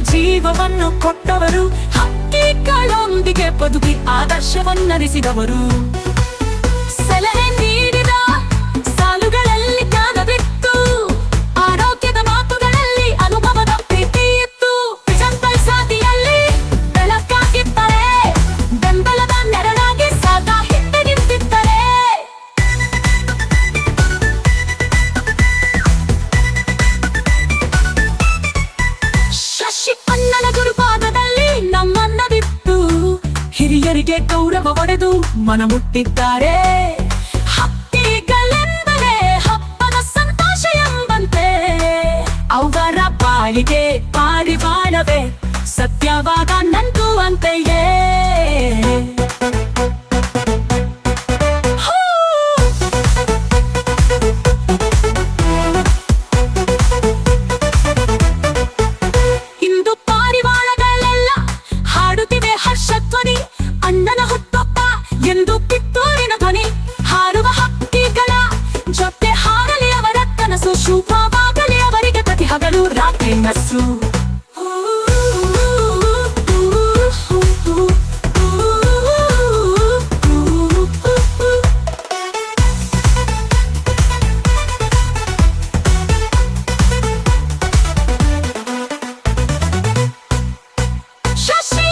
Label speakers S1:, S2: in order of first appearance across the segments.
S1: ಜೀವವನ್ನು ಕೊಟ್ಟವರು, ಹಕ್ಕಿಗಳೊಂದಿಗೆ ಬದುಕಿ ಆದರ್ಶವನ್ನರಿಸಿದವರು. ಸಲಹೆ ನೀಡಿದ ಸಾಲುಗಳಲ್ಲಿ ಜ್ಞಾನವಿತ್ತು, ಆರೋಗ್ಯದ ಮಾತುಗಳಲ್ಲಿ ಅನುಭವದ ಪ್ರೀತಿ ಇತ್ತು. ವಿಜನ್ ಸಾದಿಯಲ್ಲಿ ಬೆಳಕಾಗಿದ್ದರೆ, ಬೆಂಬಲದ ನೆರಳಾಗಿ ಸದಾ ಹಿಂದೆ ನಿಂತಿದ್ದರೆ. ಶಶಿ ಅಣ್ಣನ ಗುರುಪಾದದಲ್ಲಿ ನಮ್ಮನ್ನವಿತ್ತು, ಹಿರಿಯರಿಗೆ ಗೌರವ ಒಡೆದು ಮನ ಮುಟ್ಟಿದ್ದಾರೆ. ಹಕ್ಕಿಗಳೆಂದರೆ ಹಬ್ಬದ ಸಂತೋಷ ಎಂಬಂತೆ, ಅವರ ಬಾಳಿಗೆ ಪಾರಿವಾಳವೇ ಸತ್ಯವಾದ ನಂಟು ಅಂತೆಯೇ. ಇಂದು ಪಾರಿವಾಳಗಳೆಲ್ಲ ಹಾಡುತ್ತಿವೆ ಹರ್ಷಧ್ವನಿ, ಅಣ್ಣನ ಹುಟ್ಟುಹಬ್ಬ ಎಂದು ಕಿತ್ತೂರಿನ ಧ್ವನಿ. ಹಾರುವ ಹಕ್ಕಿಗಳ ಜೊತೆ ಹಾರಲಿ ಅವರ ಕನಸು, ಶುಭವಾಗಲಿ ಅವರಿಗೆ ಪ್ರತಿ ಹಗಲು ರಾತ್ರಿ ನಸು. ಶಶಿ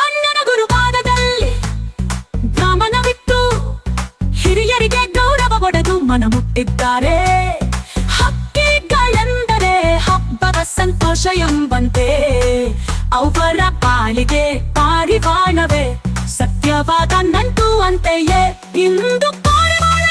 S1: ಅಣ್ಣನ ಗುರುಪಾದದಲ್ಲಿ ಗಮನವಿತ್ತು, ಹಿರಿಯರಿಗೆ ಗೌರವ ಒಡೆದು ಮನ ಮುಟ್ಟಿದ್ದಾರೆ. ಹಕ್ಕಿಗಳೆಂದರೆ ಹಬ್ಬದ ಸಂತೋಷ ಎಂಬಂತೆ, ಅವರ ಪಾಲಿಗೆ ಪಾರಿವಾಳವೇ ಸತ್ಯವಾದ ನಂಟು ಅಂತೆಯೇ. ಇಂದು ಪಾರಿವಾಳ